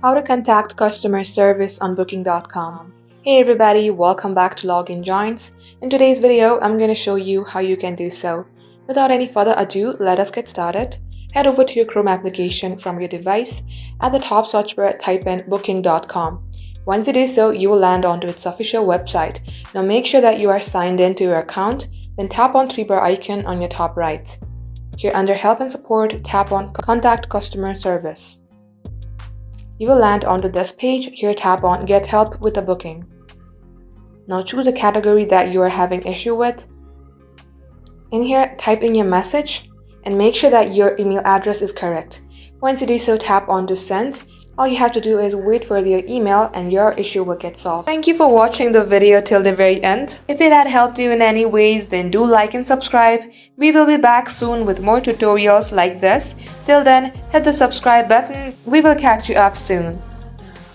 How to contact customer service on Booking.com. Hey everybody, welcome back to Login Joins. In today's video, I'm going to show you how you can do so. Without any further ado, let us get started. Head over to your Chrome application from your device. At the top search bar, type in Booking.com. Once you do so, you will land onto its official website. Now make sure that you are signed in to your account, then tap on 3-bar icon on your top right. Here under Help and Support, tap on Contact Customer Service. You will land onto this page. Here tap on Get Help with a Booking. Now choose a category that you are having issue with. In here, type in your message and make sure that your email address is correct. Once you do so, tap on to Send. All you have to do is wait for your email and your issue will get solved. Thank you for watching the video till the very end. If it had helped you in any ways, then do like and subscribe. We will be back soon with more tutorials like this. Till then, hit the subscribe button. We will catch you up soon.